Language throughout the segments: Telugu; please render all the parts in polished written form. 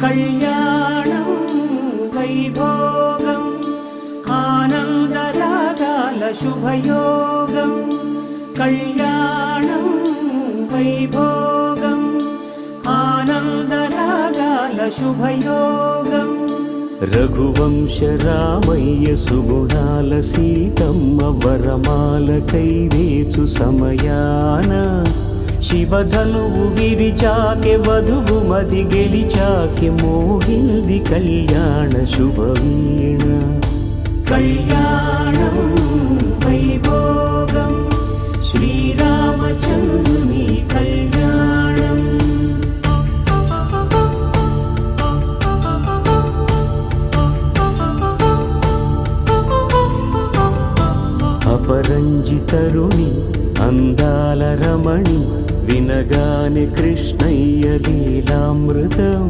కళ్యాణం వైభోగం ఆనందరాగాల శుభయోగం. కళ్యాణం వైభోగం ఆనందరాగాల శుభయోగం. రఘువంశ రామయ్య సుగుణాల సీతమ్మ వరమాల కైవేచు సమయాన శివధనువు విరిచాకె వధువు మది గెలిచాకె మోగింది కళ్యాణ శుభవీణ. కళ్యాణం వైభోగం శ్రీరామచంద్రుని కళ్యాణం. అపరంజి తరుణి అందాల రమణి వినగానే కృష్ణయ్య లీలామృతం.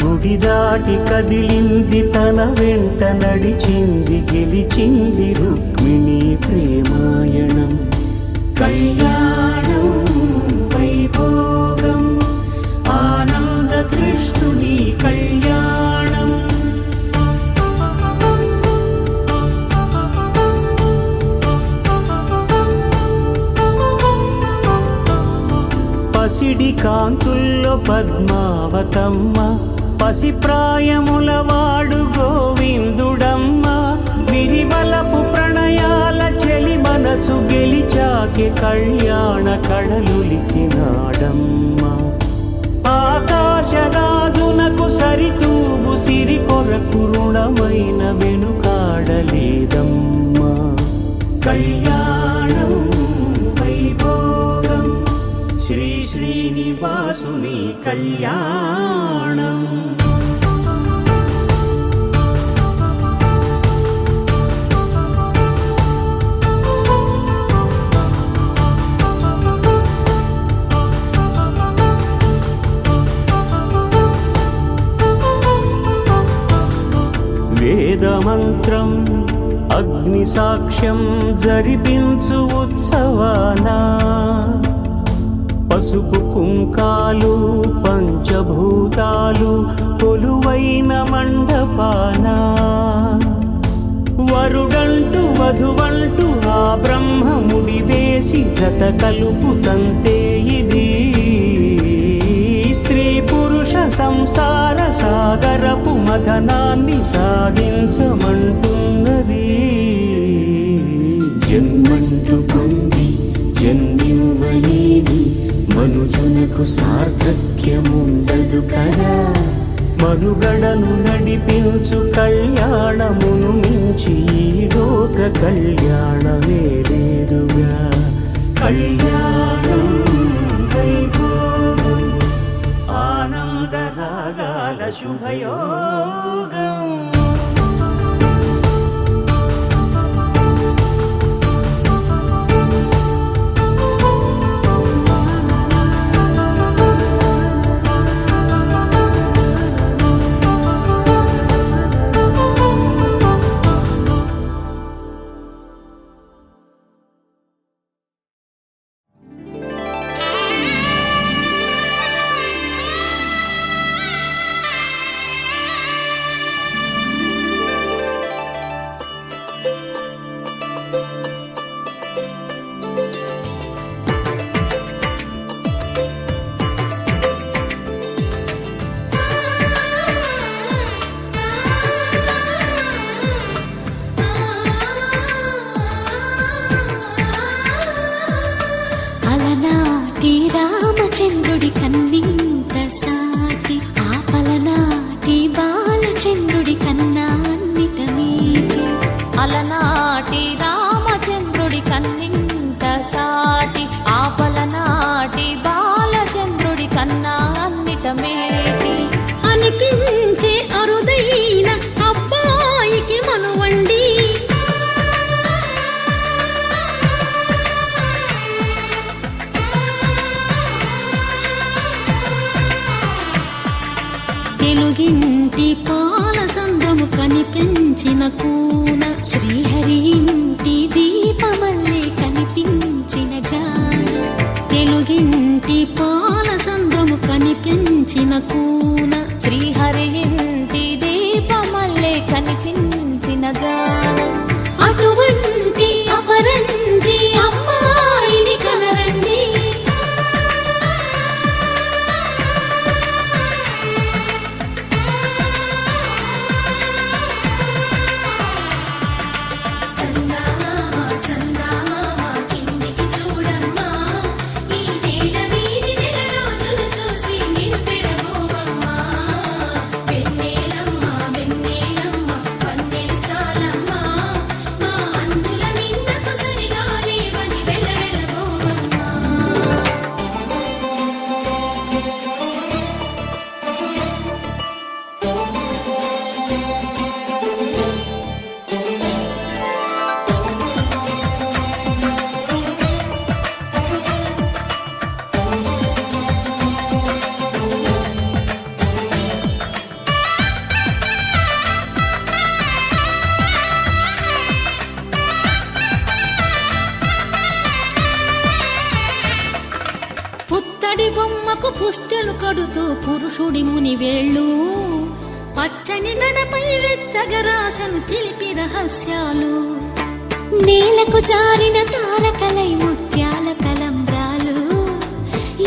గుడి దాటి కదిలింది తన వెంట నడిచింది గెలిచింది రుక్మిణి ప్రేమాయణం. కళ్యాణం వైభోగం ఆనంద కృష్ణుని కళ్యాణం. పసిడి కాంతుల్లో పద్మావతమ్మ పసిప్రాయముల వాడు గోవిందుడమ్మ. విరివలపు ప్రణయాల చెలి మనసు గెలిచాకె కళ్యాణ కళలులికినాడమ్మ. ఆకాశరాజునకు సరితూగు సిరి కొరకు రుణమైన వెనుకాడలేదమ్మా. కళ్యాణం వైభోగం శ్రీ శ్రీనివాసుని కళ్యాణం. వేదమంత్రం అగ్ని సాక్ష్యం జరిపించు ఉత్సవానా. పసుపు కుంకాలు పంచభూతాలు కొలువైన మండపాన. వరుడంటూ వధువంటూ ఆ బ్రహ్మముడి వేసి జత కలుపుతంతే ఇది. స్త్రీ పురుష సంసార సాగరపు మథనాన్ని సాగించమంటున్నది. జన్మంటూ పొంది జన్మివ్వలేని మనుజునకు సార్థక్యముండదు కదా. మనుగడను నడిపించు కళ్యాణమును మించి ఈ లోక కళ్యాణమే లేదుగా. కళ్యాణం వైభోగం ఆనందరాగాల శుభయోగం. రామచంద్రుడి కన్నింత సాటి ఆపలనాటి బాలచంద్రుడి కన్నా అన్నిట మీటి. అలనాటి రామచంద్రుడి కన్నింత సాటి ఆపలనాటి బాలచంద్రుడి కన్నా అన్నిట మేటి. అనిపించే అరుదైన అబ్బాయికి మనువండి. తెలుగింటి పాల సంద్రము కనిపించిన కూన శ్రీహరి ఇంటి దీపమల్లే కనిపించిన జాన. తెలుగింటి పాల సంద్రము కనిపించిన కూన శ్రీహరి జానం అటువంటి అపరంజి అమ్మాయిని కనరండి పుత్తడి బొమ్మకు పుస్తెలు కడుతూ పురుషుడి ముని వేళ్ళు పచ్చని నడపై వెచ్చగరాసను చిలిపి రహస్యాలు నేలకు జారిన తారకలై ముత్యాల తలంబ్రాలు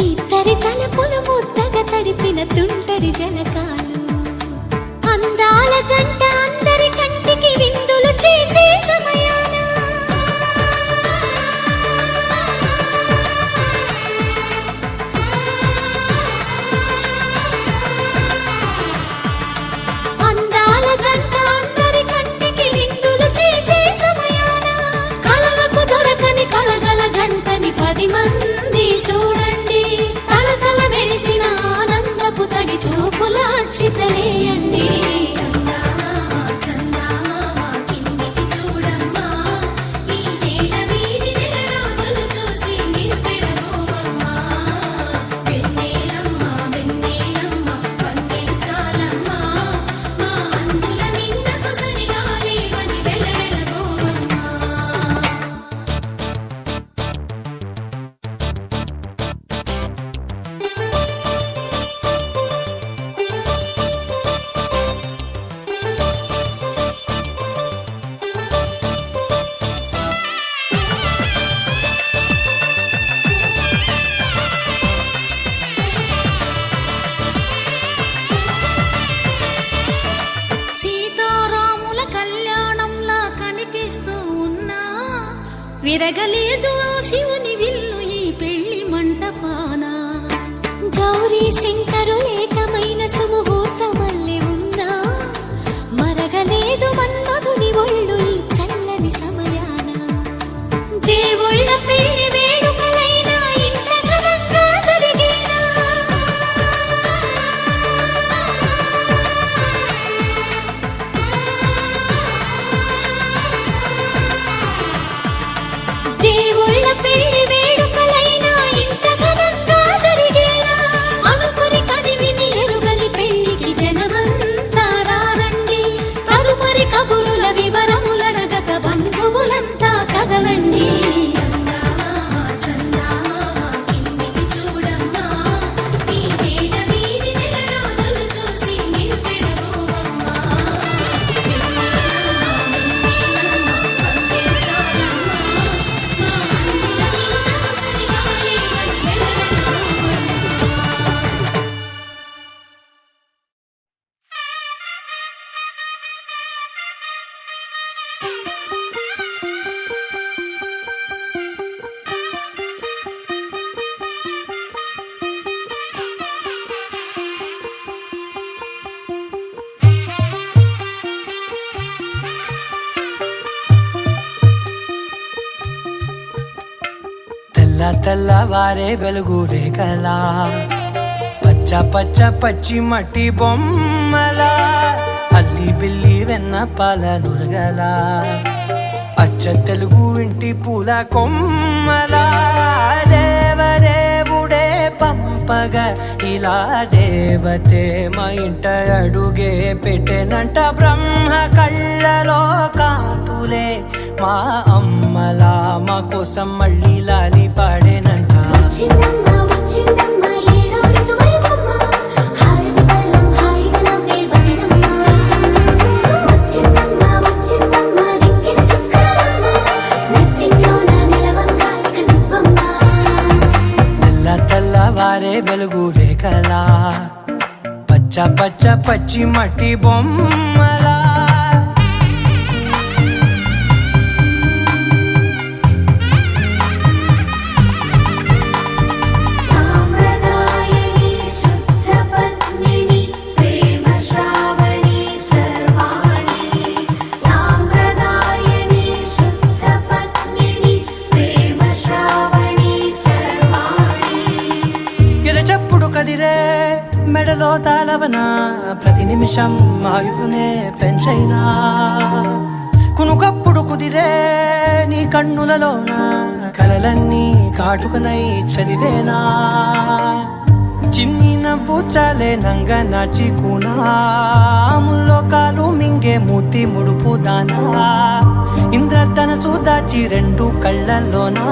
ఇద్దరి తలపులు ముద్దగా తడిపిన తుంటరి జలకాలు అందాల జంట అందరి కంటికి విందులు చేసే సమయాన అందాల జంట అందరి కంటికి విందులు చేసే సమయాన కలలకు దొరకని కలగల జంటని 10 మంది చూడండి తలతల మెరిసిన ఆనందపు తడి చూపుల అక్షితలేయండి సీతారాముల కళ్యాణంలా కనిపిస్తూ ఉన్నా విరగలేదు ఆ శివుని విల్లు ఈ పెళ్లి మంటపాన గౌరీ శంకరు ఏకమైన సుముహూర్తమల్లె ఉన్నా మరగలేదు మన్మధుని ఒళ్ళు ఈ చల్లని సమయాన దేవుళ్ళ పెళ్లి వేడుకలైనా ఇంత ఘనంగా జరిగేనా దేవుళ్ళ పెళ్లి వేడుకలైనా ఇంత ఘనంగా జరిగేలా అనుకుని కదివిని ఎరుగలి పెళ్లికి జనమంతా రారండి తదుపరి కబురుల వివరములడగక బంధువులంతా కదలండి తెల్లవారే వెలుగు రేఖలా పచ్చ పచ్చ పచ్చి మట్టి బొమ్మలా అల్లి బిల్లి వెన్న పాల నురగలా అచ్చ తెలుగు ఇంటి పూల కొమ్మలా దేవదేవుడే పంపగా ఇలా దేవతే మా ఇంట అడుగే పెట్టెనంట బ్రహ్మ కళ్ళలో కాంతులే మా అమ్మలా మా కోసం మళ్ళీ లాలి పాడేనంట వచ్చిందమ్మా వారే వెలుగు రేఖలా పచ్చ పచ్చ పచ్చి మట్టి బొమ్మలా సాంప్రదాయని శుద్ధ పద్మిని ప్రేమ శ్రావణి సర్వాణి సాంప్రదాయని శుద్ధ పద్మిని ప్రేమ శ్రావణి సర్వాణి ఎరచప్పుడు కదిరే మెడలో తాళవన ప్రతి నిమిషం ఆయువునే పెంచైనా కునుకప్పుడు కుదిరే నీ కన్నులలోన కలలన్నీ కాటుకనై చదివేనా చిన్ని నవ్వు చాలే నంగ నాచి కూనాముల్లో కాలు మింగే మూతి ముడుపు దానా ఇంద్రధనసు దాచి రెండు కళ్ళల్లోనా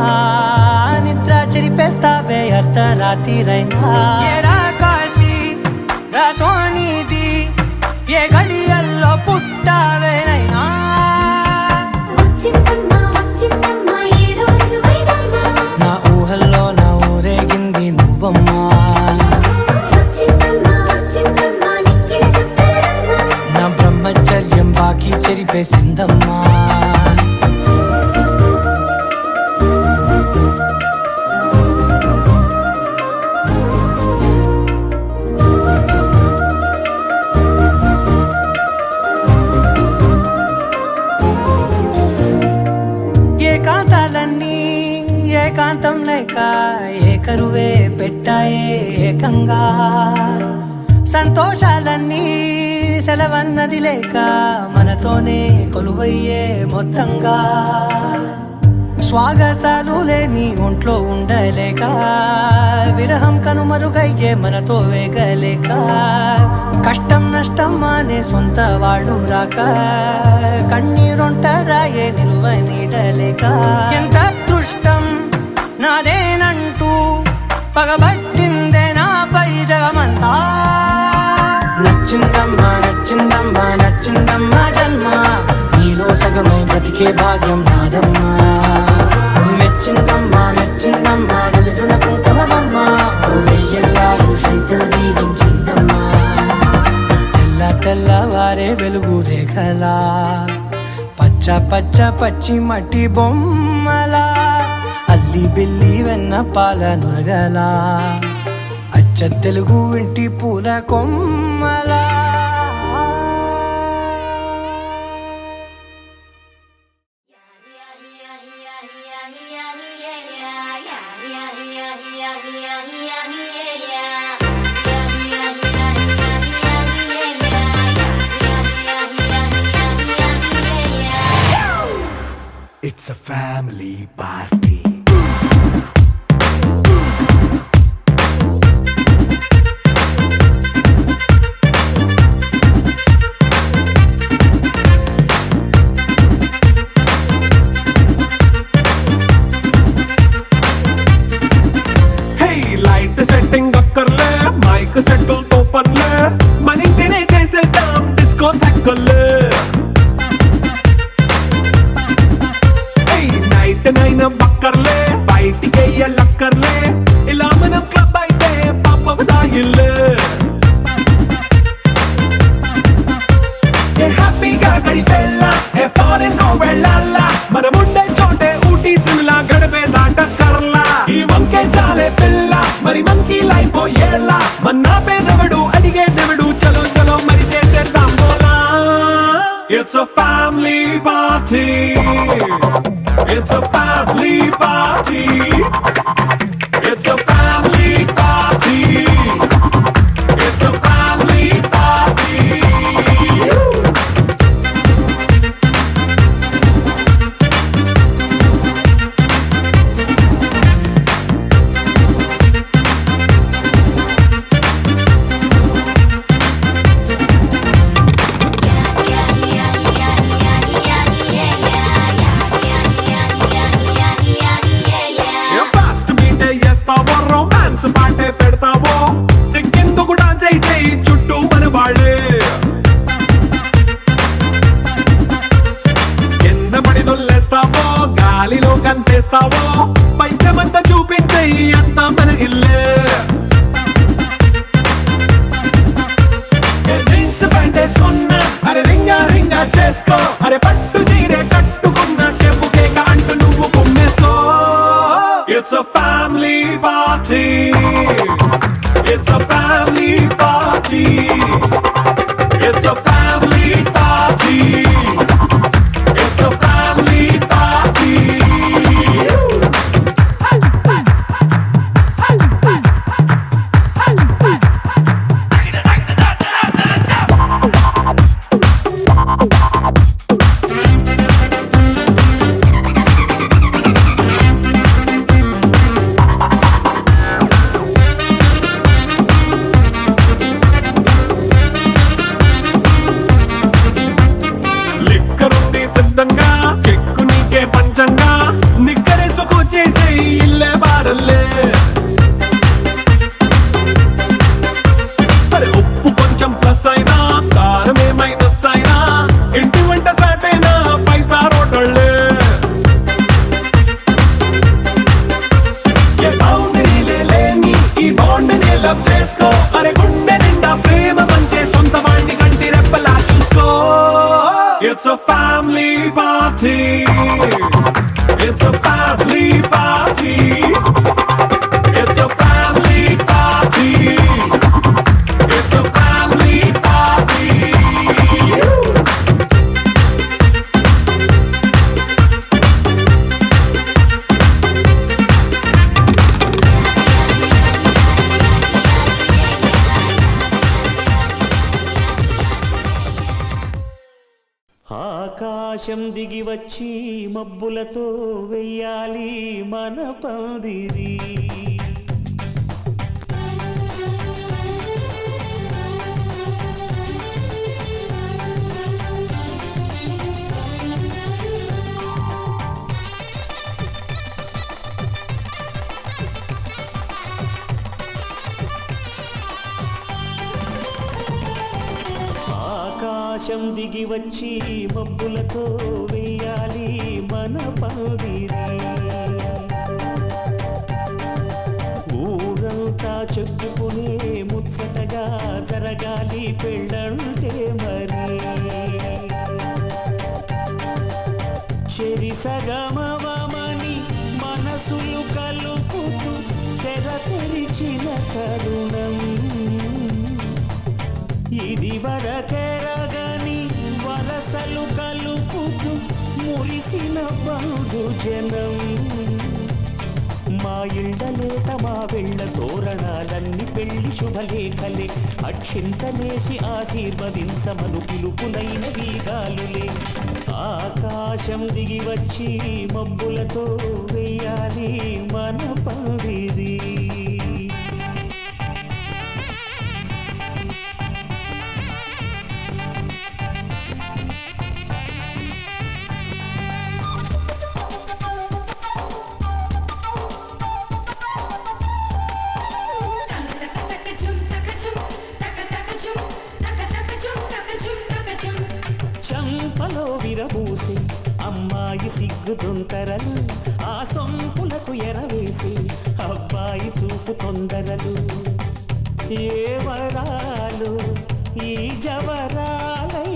నిద్ర చెరిపేస్తావే అర్ధరాత్రిరైనా ఏరా కాశీ రా సోనిది ఏ గడియల్లో పుట్టావేనైనా వచ్చిందమ్మా ఏడో ఋతువైవమ్మ నా ఊహల్లో నా ఊరేగింది నువ్వమ్మా వచ్చిందమ్మా నిక్కిన చుక్కలమ్మ నా బ్రహ్మచర్యం బాకీ చెరిపేసిందమ్మా ఏకాంతాలన్నీ ఏకాంతం లేక ఏకరువే పెట్టాయే ఏకంగా సంతోషాలన్నీ సెలవన్నది లేక మనతోనే కొలువయ్యే మొత్తంగా స్వాగతాలు లేని ఒంట్లో ఉండలేక విరహం కనుమరుగయ్యే మనతో వేగలేక కష్టం నష్టం అనే సొంత వాళ్ళు రాక కన్నీరొంటరాయే నిలువ నీడలేక ఎంత అదృష్టం నాదేనంటూ పగబట్టిందే నాపై జగమంతా నచ్చిందమ్మా నచ్చిందమ్మా నచ్చిందమ్మా జన్మ నీలో సగమై బ్రతికే భాగ్యం నాదమ్మా మెచ్చిందమ్మా మెచ్చిందమ్మా నిలుతున్న కుంకుమమ్మా వెయ్యల్లారు శంకరు దీవించిందమ్మా తెల్ల తెల్లవారే వెలుగు రేఖలా పచ్చ పచ్చ పచ్చి మట్టి బొమ్మలా అల్లి బిల్లి వెన్న పాల నురగలా అచ్చ తెలుగు ఇంటి పూల కొమ్మలా It's a family party. Hey, light setting అక్కర్లే మైక్ సెట్టుల్ తో పనులే మన ఇంటినే చేసేద్దాం డిస్కో థక్కర్లే నైట్ నైన్ బక్కర్లే బయటికెయ్యలక్కర్లే ఇలా మనం క్లబ్ అయితే పాపదాయిల్లే ఏ హ్యాపీగా గడిపెల్లా ఏ ఫారెన్ నో వెళ్ళాలా మనముండే చోటే ఊటీ సిమ్లా గడిపే దాటక్కర్లా ఈ వంకే చాలే పిల్ల మరి మనకి లైఫ్ ఏళ్ళ మన్నా పేదవడు అడిగేదెవడు చలో చలో మరి చేసేద్దాం బోలా It's a family party. It's a family party. It's a family party. It's a family party. Fast meet చేస్తావో రొమాన్స్ పాటే పెడతావో సిక్కిందుకు డాన్స్ అయితే చుట్టూ మన వాళ్ళే కింద పడి దొల్లేస్తావో గాలిలో కనిపిస్తావో పైకమంతా చూపించే అంతా మన ఇల్లే family party. It's a family party. It's a family party. It's a family party. లిక్కరుంది సిద్ధంగా కెక్కు నీకే పంచంగా నిక్కరేసుకొచ్చేసే ఇల్లే బారల్లే అరే ఉప్పు కొంచెం ప్లస్ అయినా కారమే మైనస్ అయినా ఇంటి వంట సాటైనా 5 స్టార్ హోటళ్ళే ఏ బౌండరీలే లేని ఈ బాండ్ని లవ్ చేసుకో అరే గుండె నిండా ప్రేమ పంచే సొంత వాణ్ణి కంటి రెప్పలా చూసుకో. It's a family party. It's a family party. It's a family party. It's a family party. ఆకాశం దిగి వచ్చి మబ్బులతో వెయ్యాలి మన పందిరి. ఆకాశం దిగి వచ్చి మబ్బులతో వేయాలి మన పందిరి. ఊరంతా చెప్పుకునే ముచ్చటగా జరగాలి పెళ్ళంటే మరి. చెరి సగమవమని మనసులు కలుపుతూ తెర తెరిచిన తరుణం ఇది వరకెరగని వరసలు కలుపుతూ మురిసిన బంధు జనం. మా ఇళ్ళలేత మా వెళ్ళ తోరణాలన్నీ పెళ్లి శుభలేఖలే అక్షింతలేసి ఆశీర్వదించమను పిలుపులైన వీగాలులే. ఆకాశం దిగి వచ్చి మబ్బులతో వేయాలి మన పందిరి. చంపలో విరబూసి అమ్మాయి సిగ్గు దొంతరలు ఆ సొంపులకు ఎరవేసి అబ్బాయి చూపు తొందరలు. ఏ వరాలు ఈ జవరాలై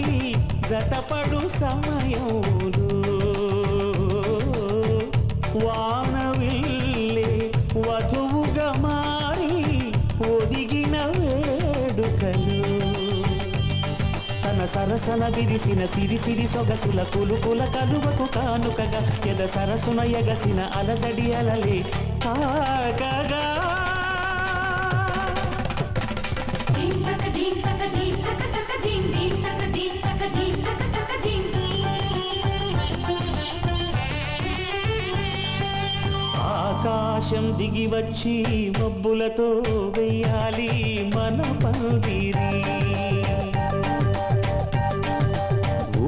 జతపడు సమయంలో వానవిల్లే వధువుగా మారి ఒదిగిన వేడుకలు. తన సరసన విరిసిన సిరిసిరి సొగసుల కులుకుల కలువకు కానుకగా ఎద సరసున ఎగసిన అలజడి అలలే తాకగా. ఆకాశం దిగి వచ్చి మబ్బులతో వెయ్యాలి మన పందిరి.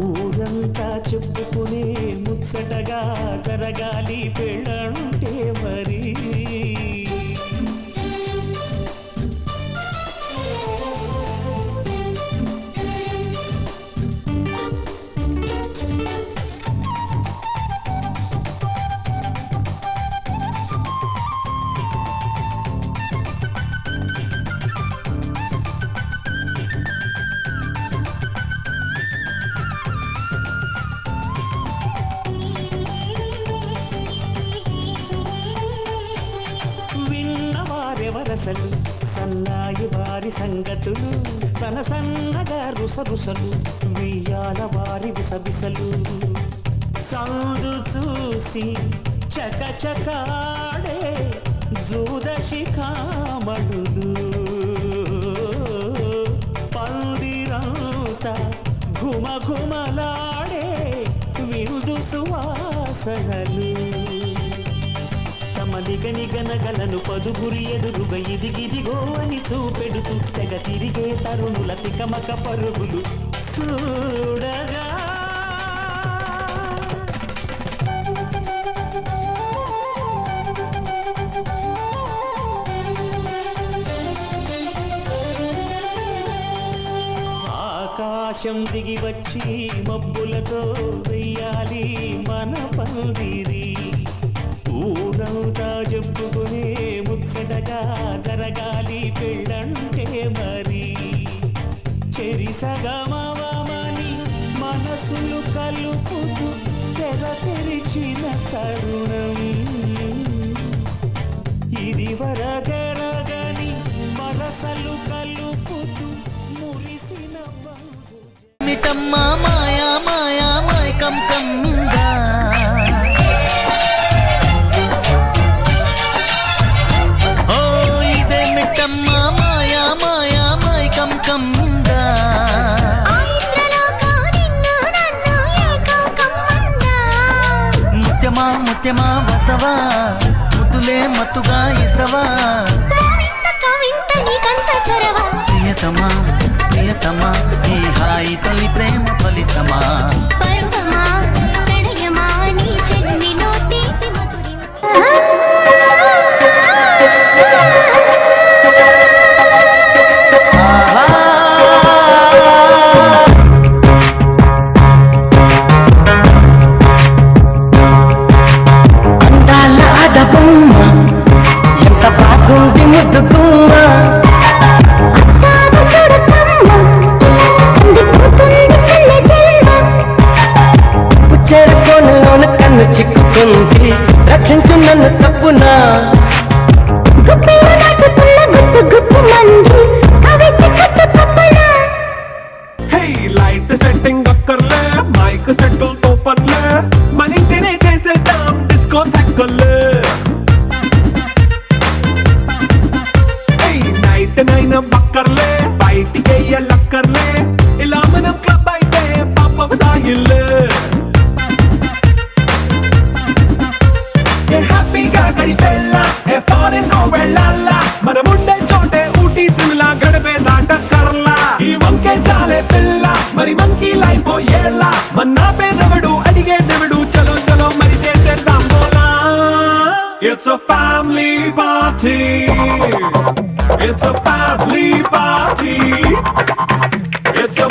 ఊరంతా చెప్పుకునే ముచ్చటగా జరగాలి పెళ్ళంటే మరి. సరసలు సన్నాయి వారి సంగతులు సనసన్నగా రుసరుసలు వియ్యాల వారి విసవిసలు సౌదు చూసి చకచకాడే జూదశిఖామణులు పందిరంతా ఘుమఘుమలాడే విరుదు సువాసనలు తమ నిగనిగనగలను పదుగురి ఎదురుగా ఇదిగిదిగో అని చూపెడుతూ తెగ తిరిగే తరుణుల తికమక పరుగులు చూడగా ఆకాశం దిగి వచ్చి మబ్బులతో వెయ్యాలి మన పందిరి ఊరంతా చెప్పుకునే ముచ్చటగా జరగాలి పెళ్ళంటే మరి చెరిసగమని మనసులు కలుపుతూ తెర తెరిచిన తరుణం ఇది వరగరగని మనసలు కలుపుతూ మురిసిన మిటమ్మా మాయా మాయా మైకం కమ్మిందా ఓ ఇదే మిటమ్మా మాయా మాయా మైకం కమ్మిందా ముత్యమా ముత్యమా వస్తవా ముద్దులే మత్తుగా ఇస్తవా ప్రియతమా ప్రియతమా ఈ హాయి తొలి ప్రేమ ఫలితమా అందాల ఆడబొమ్మ ఎంత బాగుంది ముద్దుగుమ్మ చెరకోనలోన కన్ను చిక్కుకుంది రక్షించు నన్ను చప్పున లైట్ సెట్టింగ్ అక్కర్లే మైక్ సెట్టులతో పనులే మన ఇంటినే చేసేద్దాం డిస్కో థెక్కర్లే నైట్ నైన్ బక్కర్లే బయటికి వెయ్యలక్కర్లే ఇలా మనం క్లబ్ అయితే పాప దాయిల్లే హ్యాపీగా గడిపెళ్ళ ఏ ఫారెన్ నో వెళ్ళాల మనముండే చోటే ఊటీ సిమ్లా గడిపే దాటక్కర్లా ఈ వంకే చాలే పిల్ల మరి మనకి లైఫ్ ఏళ్ళ మన్నా పేదవడు అడిగే దేవుడు చలో చలో మరి చేసేద్దాం బోలా it's a family party it's a family party it's a